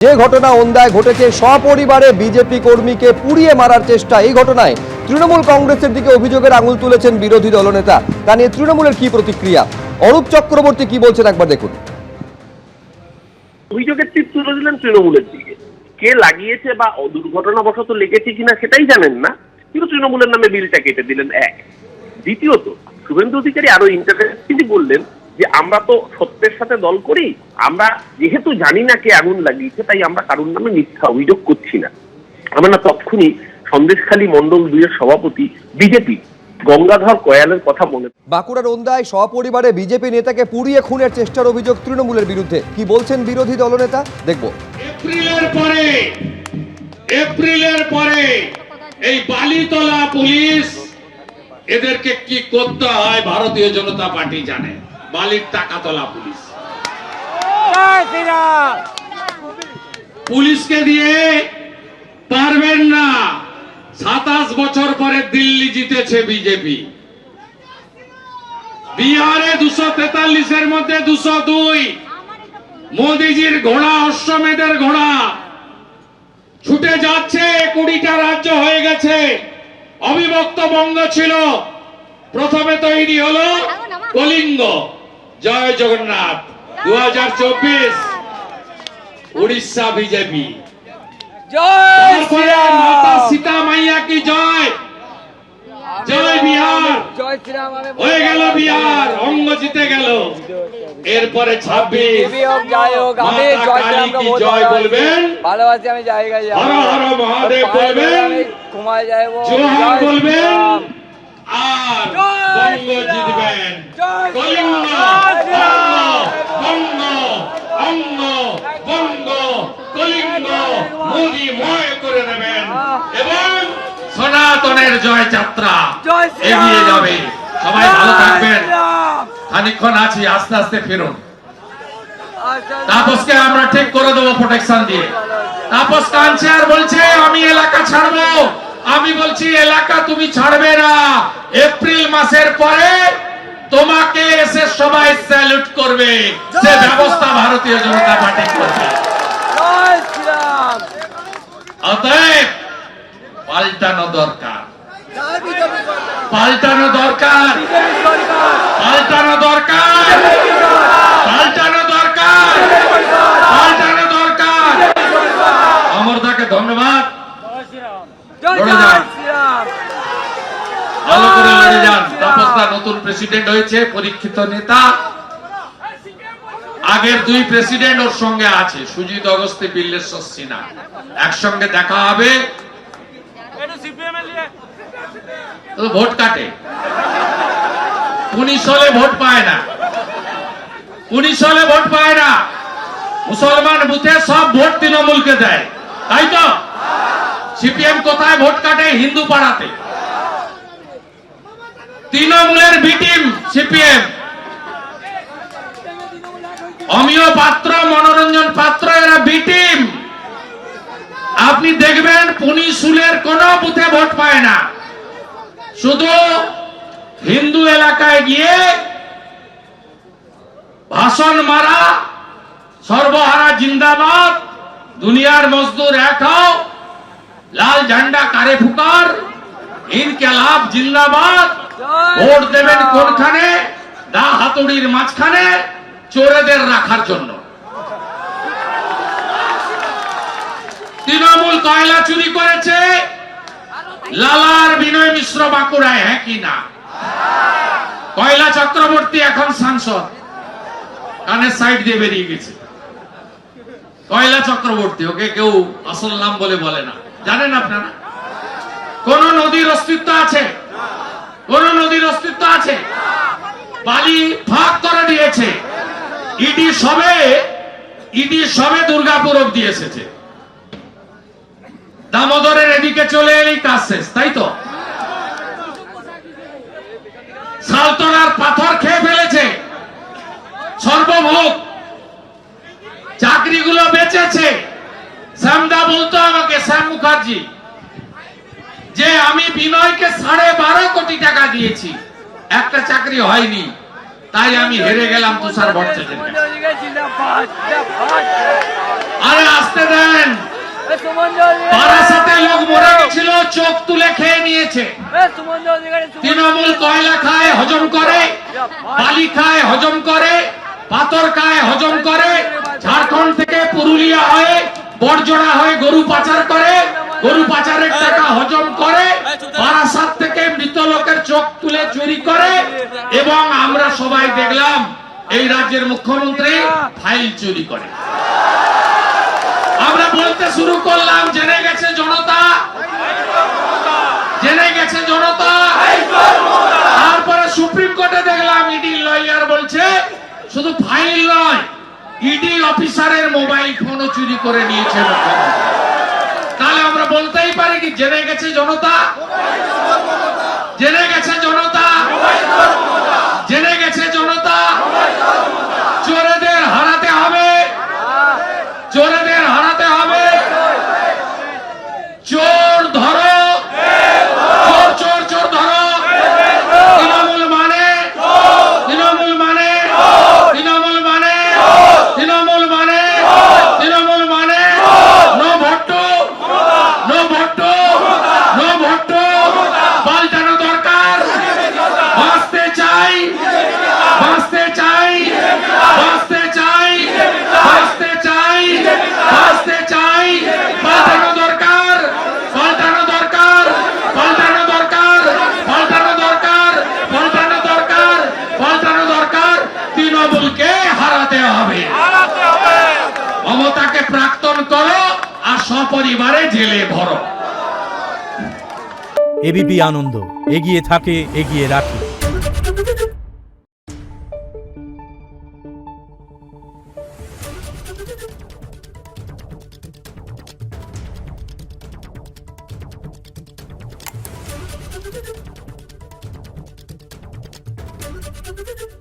যে ঘটনা ওন্দায় ঘটেছে সপরিবারে বিজেপি কর্মীকে পুড়িয়ে মারার চেষ্টা, এই ঘটনায় তৃণমূল কংগ্রেসের দিকে অভিযোগের আঙুল তুলেছেন বিরোধী দলনেতা। তা নিয়ে তৃণমূলের কি প্রতিক্রিয়া, অরূপ চক্রবর্তী কি বলছেন একবার দেখুন। অভিযোগের তীর তুলে দিলেন তৃণমূলের দিকে। কে লাগিয়েছে বা দুর্ঘটনাবশত লেগেছে কিনা সেটাই জানেন না, কিন্তু তৃণমূলের নামে বিলটা কেটে দিলেন এক। দ্বিতীয়ত শুভেন্দু অধিকারী আরো ইন্টারেস্টিংলি বললেন যে আমরা তো সত্যের সাথে দল করি, আমরা যেহেতু জানি না কে আগুন লাগিয়েছে তাই আমরা কারোর নামে মিথ্যা অভিযোগ করছি না। আমরা না তৎক্ষুনি সন্দেশখালী মন্ডল 2-এর সভাপতি বিজেপি গঙ্গাধর কয়ালের কথা মনে। বাঁকুড়ার ওন্দায় সপরিবারে বিজেপি নেতাকে পুড়িয়ে খুনের চেষ্টার অভিযোগ তৃণমূলের বিরুদ্ধে, কি বলছেন বিরোধী দলনেতা দেখব। এপ্রিলের পরে এই বালিতলা পুলিশ এদেরকে কি করতে হয় ভারতীয় জনতা পার্টি জানে। বালির টাকা তোলা পুলিশ, পুলিশকে দিয়ে পারবেন না। 27 বছর পরে দিল্লি জিতেছে বিজেপি, বিহারে 243-এর মধ্যে 202। মোদিজির ঘোড়া, অশ্বমেধের ঘোড়া ছুটে যাচ্ছে, 20টা রাজ্য হয়ে গেছে। অবিভক্ত বঙ্গ ছিল, প্রথমে তৈরি হলো কলিঙ্গ। জয় জগন্নাথ। 2024 উড়িষ্যা বিজেপি, মাতা সীতা মাইয়া কি জয়, জয় বিহার হয়ে গেল, বিহার অঙ্গ জিতে গেল। এরপরে 26 জয় বলবেন, হর হর মহাদেব বলবেন, জোহার বলবেন, আর বঙ্গ জিতবেন। কলিঙ্গ বঙ্গ, অঙ্গ বঙ্গ, কলিঙ্গ মোদি ময় করে দেবেন এবং সনাতনের জয় যাত্রা এগিয়ে যাবে। সবাই ভালো থাকবেন। খানিকক্ষণ আছি, আস্তে আস্তে ফিরুন। তাপসকে আমরা ঠিক করে দেবো প্রোটেকশন দিয়ে। তাপস কাঁদছে আর বলছে আমি এলাকা ছাড়বো। আমি বলছি এলাকা তুমি ছাড়বে না, এপ্রিল মাসের পরে তোমাকে এসে সবাই স্যালুট করবে, সে ব্যবস্থা ভারতীয় জনতা পার্টি করবে। অতএব পাল্টানো দরকার, পাল্টানো দরকার, পাল্টানো দরকার, পাল্টানো দরকার, পাল্টানো দরকার। অমরদাকে ধন্যবাদ। লড়ে যান, ভালো করে লড়ে যান। তাপসদা নতুন প্রেসিডেন্ট হয়েছে, পরীক্ষিত নেতা। আগের 2 প্রেসিডেন্ট ওর সঙ্গে আছে, সুজিত অগস্তি, বিল্লেশ্বর সিনহা। একসঙ্গে দেখা হবে, ভোট কাটে। 19 সালে ভোট পায় না, 19 সালে ভোট পায় না। মুসলমান বুথে সব ভোট তৃণমূলকে দেয়, তাই তো? সিপিএম কোথায় ভোট কাটে? হিন্দু পাড়াতে। তৃণমূলের বি টিম সিপিএম। অমিয় পাত্র, মনোরঞ্জন পাত্র, এরা বি টিম। আপনি দেখবেন পুনিশুলের কোন বুথে ভোট পায় না, শুধু হিন্দু এলাকায় গিয়ে ভাষণ মারা, সর্বহারা জিন্দাবাদ, দুনিয়ার মজদুর এক হও, লাল ঝান্ডা কারে ফুকার, ইনকিলাব জিন্দাবাদ। ভোট দেবেন কোনখানে? দা হাতুড়ির মাঝখানে, চোরেদের রাখার জন্য। তৃণমূল কয়লা চুরি করেছে, লালার বিনয় মিশ্র বাঁকুড়ায়, হ্যাঁ কি না? কয়লা চক্রবর্তী এখন সাংসদ, কানের সাইড দিয়ে বেরিয়ে গেছে। কয়লা চক্রবর্তী, ওকে কেউ আসল নাম বলে বলে না, জানেন আপনারা? কোন নদীর অস্তিত্ব আছে? কোন নদীর অস্তিত্ব আছে? বালি ভাগ করে দিয়েছে। ইডি সবে দুর্গাপুর অব্দি এসেছে, দামোদরের এদিকে চলে এলেই কাজ শেষ, তাই তো? সালতনার পাথর খেয়ে ফেলেছে, সর্বভোগ চাকরিগুলো বেচেছে। শ্যামদা বলতো আমাকে, শ্যাম মুখার্জি, যে আমি বিনয়কে 12.5 কোটি টাকা দিয়েছি, একটা চাকরি হয়নি, তাই আমি হেরে গেলাম তুষার ভট্টাচার্য। আরে আসতে দেন। বারাসাতে লোক মরে গেছিল, চোখ তুলে খেয়ে নিয়েছে। তৃণমূল কয়লা খায়, হজম করে, বালি খায়, হজম করে, পাথর খায়, হজম করে। ঝাড়খণ্ড থেকে পুরুলিয়া হয়ে বড়জোড়া হয়ে গরু পাচার করে, গরু পাচারের টাকা হজম করে, বারাসাত থেকে মৃত লোকের চোখ তুলে চুরি করে। এবং আমরা সবাই দেখলাম এই রাজ্যের মুখ্যমন্ত্রী ফাইল চুরি করে। আমরা বলতে শুরু করলাম, জেনে গেছে জনতা, জেনে গেছে জনতা। তারপরে সুপ্রিম কোর্টে দেখলাম ইডি লয়ার বলছে শুধু ফাইল নয়, ইডি অফিসারের মোবাইল ফোনও চুরি করে নিয়েছে মুখ্যমন্ত্রী। তাহলে আমরা বলতেই পারি কি জেনে গেছে জনতা, জেনে গেছে জনতা, জেনে গেছে জনতা। চোরেদের হারাতে হবে, চোরেদের হারাতে হবে। চোর ধরো, চোর চোর চোর ধরো। তৃণমূল মানে, তৃণমূল মানে, তৃণমূল মানে, তৃণমূল মানে, তৃণমূল মানে নো ভট্টো, নো ভট্টো, নো ভট্টো। পাল্টানো দরকার। বাঁচতে চাই, বাঁচতে চাই, বাঁচতে চাই, বাঁচতে চাই, বাঁচতে চাই। পাল্টানো দরকার, পাল্টানো দরকার, পাল্টানো দরকার, পাল্টানো দরকার, পাল্টানো দরকার, পাল্টানো দরকার। তৃণমূলকে হারাতে হবে। মমতাকে প্রাক্তন করো আর সপরিবারে জেলে ভরো। এবিপি আনন্দ, এগিয়ে থাকে, এগিয়ে রাখে। Thank you.